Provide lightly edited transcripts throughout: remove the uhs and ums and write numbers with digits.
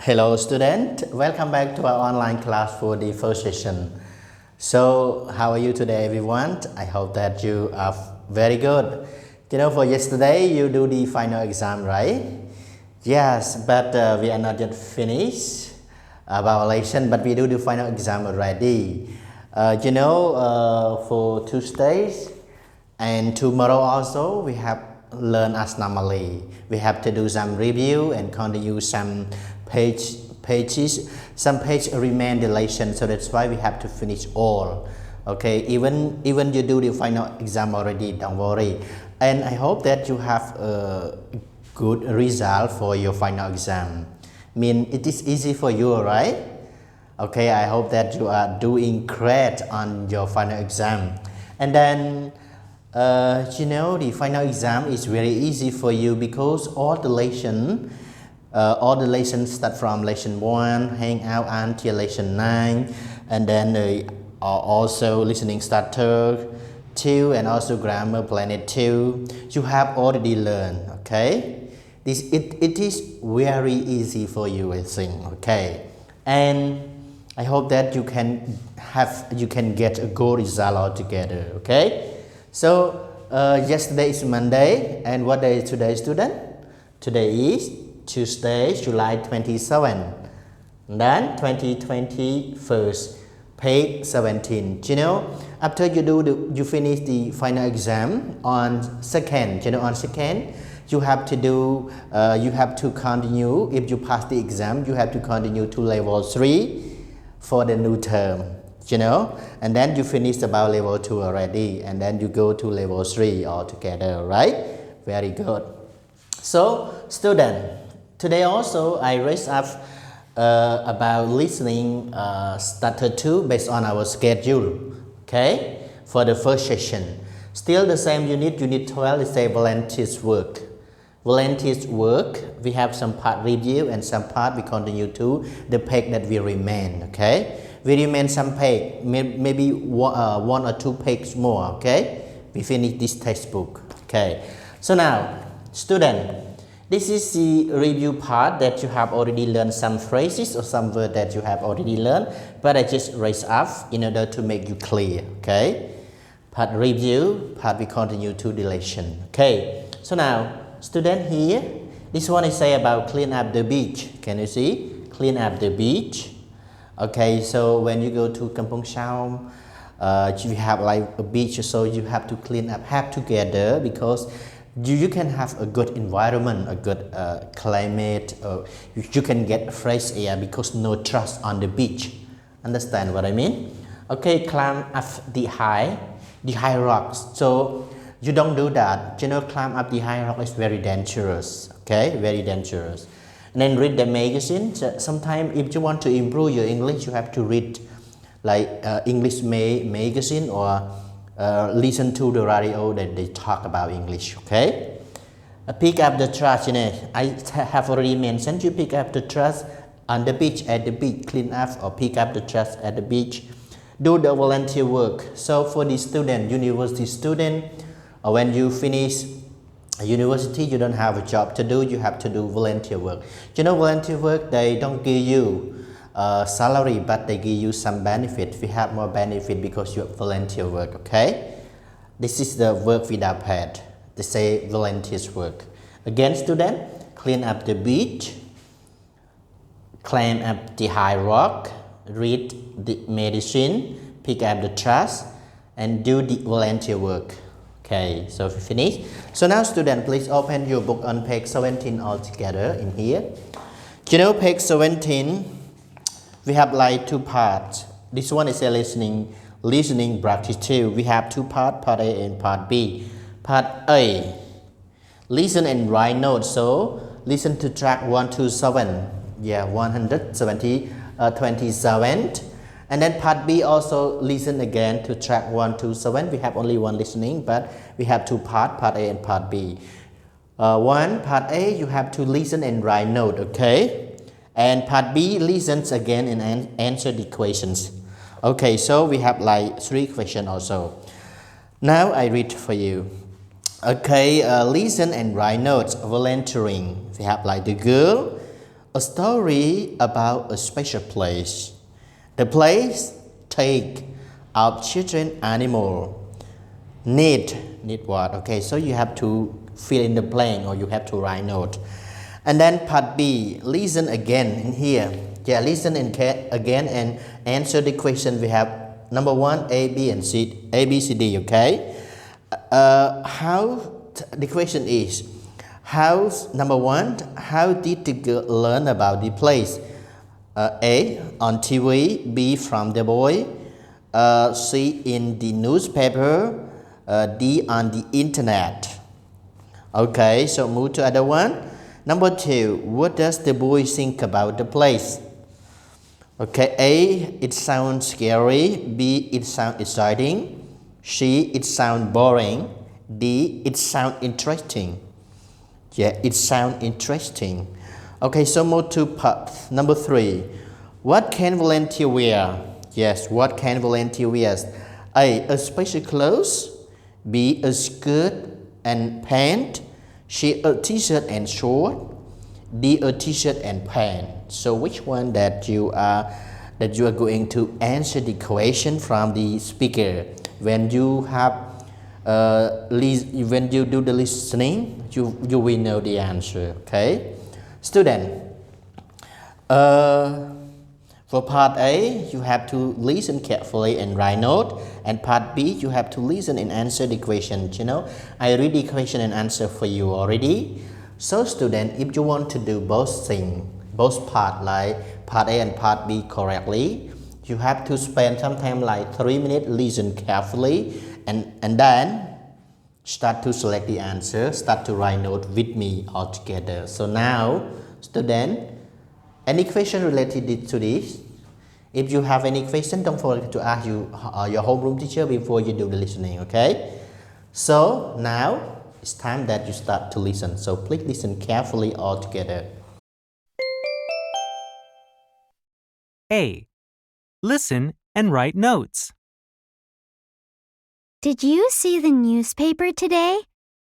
Hello student, welcome back to our online class for the first session. So how are you today everyone? I hope that you are very good. For yesterday you do the final exam, right? Yes, but we are not yet finished our lesson, but we do the final exam already. For Tuesdays and tomorrow also we have learn as normally. We have to do some review and continue some pages. Some page remain the lesson, so that's why we have to finish all. Okay, even you do the final exam already, don't worry. And I hope that you have a good result for your final exam. It is easy for you, right? Okay, I hope that you are doing great on your final exam. And then the final exam is very easy for you because all the lessons start from lesson 1, hang out until lesson 9, and then also listening starter 2 and also grammar planet 2. You have already learned, okay? It is very easy for you, I think, okay? And I hope that you can get a good result altogether, okay? So yesterday is Monday, and what day is today, student? Today is Tuesday, July 27th, then 2021, page 17. After you finish the final exam on 2nd, on 2nd, you have to continue. If you pass the exam, you have to continue to level 3 for the new term. And then you finish about level 2 already, and then you go to level 3 altogether, right? Very good. So student, today also I raised up about listening starter 2 based on our schedule, okay, for the first session. Still the same unit 12 is a volunteers work. Volunteers work, we have some part review and some part we continue to the page that we remain, okay? We remain some page, maybe one or 2 pages more, okay? We finish this textbook, okay? So now, student, this is the review part that you have already learned some phrases or some words that you have already learned, but I just raise up in order to make you clear, okay? Part review, part we continue to the lesson, okay? So now, student here, this one is say about clean up the beach. Can you see? Clean up the beach. Okay, so when you go to Kampong Chao, you have like a beach, so you have to clean up, have together, because you can have a good environment, a good climate, you can get fresh air because no trust on the beach. Understand what I mean? Okay, climb up the high rocks. So you don't do that. Climb up the high rock is very dangerous. Okay, very dangerous. And then read the magazine. Sometimes if you want to improve your English, you have to read like English magazine or listen to the radio that they talk about English, okay? Pick up the trash. I have already mentioned you pick up the trash on the beach, at the beach, clean up or pick up the trash at the beach. Do the volunteer work. So for the student, university student, when you finish university, you don't have a job to do, you have to do volunteer work. Volunteer work, they don't give you salary, but they give you some benefit. We have more benefit because you have volunteer work, okay? This is the work without paid. They say volunteers work. Again, student, clean up the beach, climb up the high rock, read the medicine, pick up the trash, and do the volunteer work. Okay, so we finish. So now student, please open your book on page 17 altogether in here. Page 17, we have like 2 parts. This one is a listening practice 2. We have 2 parts, part A and part B. Part A, listen and write notes. So listen to track 127, 127. And then part B also listen again to track 127. We have only one listening, but we have 2 parts, part A and part B. Part A, you have to listen and write note, okay? And part B, listens again and answer the questions. Okay, so we have like 3 questions also. Now I read for you. Okay, listen and write notes, volunteering. We have like the girl a story about a special place. The place take of children animal. Need what? Okay, so you have to fill in the blank or you have to write note. And then part B, listen again in here. Yeah, listen again and answer the question. We have number 1, A, B, and C, A, B, C, D, okay? The question is, number 1, how did the girl learn about the place? A, on TV, B, from the boy, C, in the newspaper, D, on the internet. Okay, so move to other one. Number 2, what does the boy think about the place? Okay, A, it sounds scary, B, it sounds exciting, C, it sounds boring, D, it sounds interesting. Yeah, it sounds interesting. Okay, so move to part number 3. What can volunteer wear? Yes, what can volunteer wear? A special clothes, B, a skirt and pant, C, a t-shirt and short, D, a t-shirt and pant. So which one that you are going to answer the question from the speaker? When you have when you do the listening, you will know the answer. Okay, student. For part A, you have to listen carefully and write note. And part B, you have to listen and answer the question. You know, I read the question and answer for you already. So student, if you want to do both things, both part like part A and part B correctly, you have to spend some time like 3 minutes, listen carefully, and then start to select the answer, start to write note with me all together. So now, student, any question related to this? If you have any question, don't forget to ask your homeroom teacher before you do the listening, okay? So now, it's time that you start to listen. So please listen carefully all together. A. Listen and write notes. Did you see the newspaper today?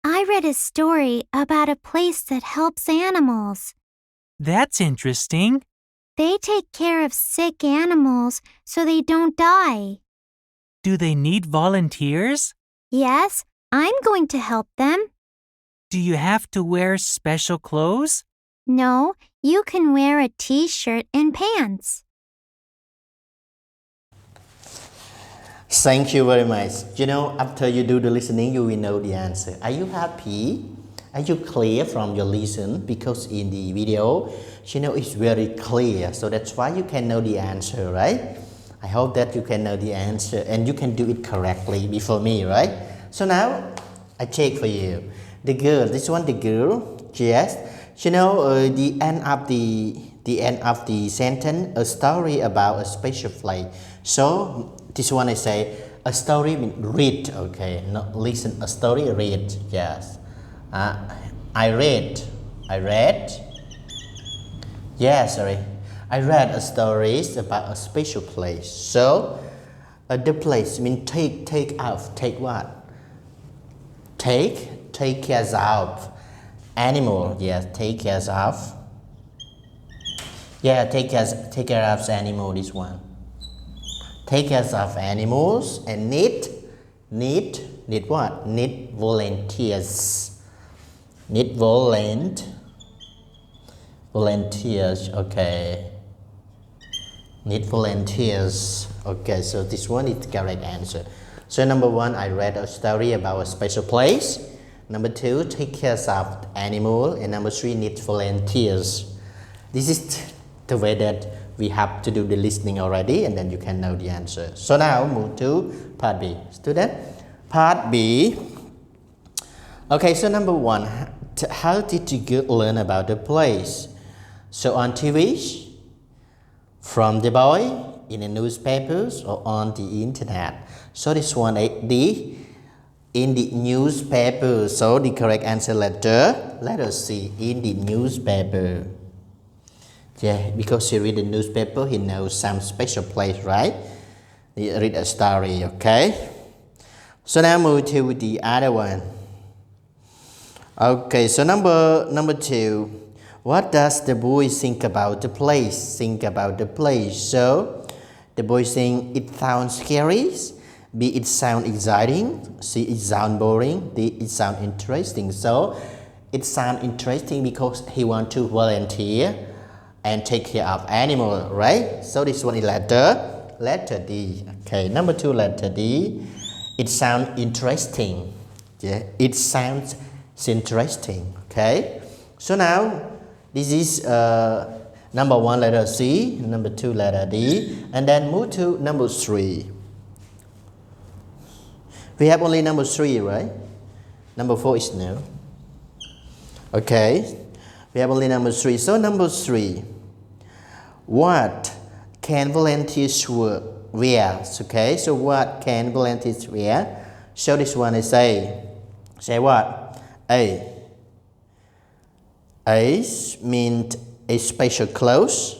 I read a story about a place that helps animals. That's interesting. They take care of sick animals so they don't die. Do they need volunteers? Yes, I'm going to help them. Do you have to wear special clothes? No, you can wear a t-shirt and pants. Thank you very much. You know, after you do the listening, you will know the answer. Are you happy? Are you clear from your listen? Because in the video, you know, it's very clear. So that's why you can know the answer, right? I hope that you can know the answer and you can do it correctly before me, right? So now, I check for you. The girl, this one, the girl, yes. You know, the end of the sentence, a story about a special place. So this one I say, a story means read, okay? Not listen, a story, read, yes. I read. Yeah, sorry. I read a stories about a special place. So, the place means take out, take what? Take care of animal. Yes, take care of. Yeah, take care of animal. This one. Take care of animals and need what? Need volunteers. Need volunteers, okay. Need volunteers. Okay, so this one is the correct answer. So number 1, I read a story about a special place. Number 2, take care of animal. And number 3, need volunteers. This is the way that we have to do the listening already, and then you can know the answer. So now move to part B. Student, part B. Okay, so number 1, how did you learn about the place? So on TV, from the boy, in the newspapers, or on the internet. So this one, D, in the newspaper. So the correct answer letter C, in the newspaper. Yeah, because he read the newspaper, he knows some special place, right? He read a story, okay? So now move to the other one. Okay, so number 2. What does the boy think about the place? Think about the place. So the boy saying it sounds scary. B, it sounds exciting. C, it sounds boring. D, it sounds interesting. So it sounds interesting because he wants to volunteer and take care of animal, right? So this one is letter D. Okay, number 2, letter D. It sounds interesting. Yeah, it sounds interesting. Okay, so now this is number 1, letter C, number 2, letter D, and then move to number 3. We have only number 3, right? Number 4 is no. Okay, we have only number 3. So number 3, what can volunteers wear? Okay, so what can volunteers wear? So this one is say what? A means a special clothes.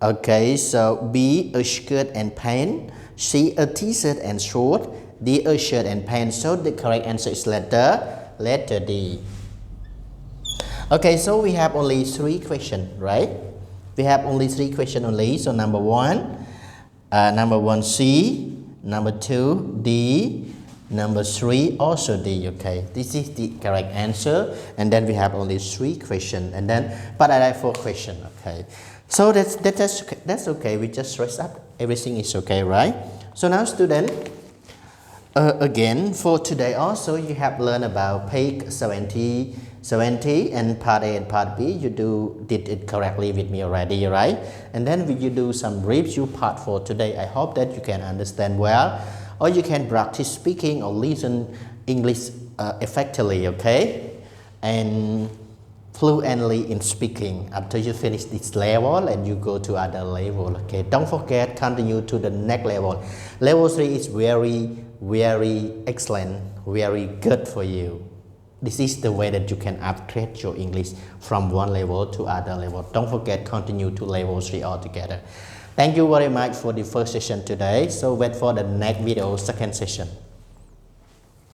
Okay, so B, a skirt and pants. C, a t-shirt and short. D, a shirt and pants. So the correct answer is letter D. Okay, so we have only 3 questions, right? We have only 3 questions only. So number 1 C, number 2 D, number 3 also D. Okay, this is the correct answer. And then we have only 3 questions. And then but I have 4 questions. Okay, so that's okay. We just rest up. Everything is okay, right? So now student, again for today also you have learned about page 70 and part A and part B. You did it correctly with me already, right? And then you do some review part for today. I hope that you can understand well, or you can practice speaking or listen English effectively, okay? And fluently in speaking after you finish this level and you go to other level. Okay, don't forget, continue to the next level. Level 3 is very excellent, very good for you. This is the way that you can upgrade your English from one level to other level. Don't forget, continue to level 3 altogether. Thank you very much for the first session today. So wait for the next video, second session.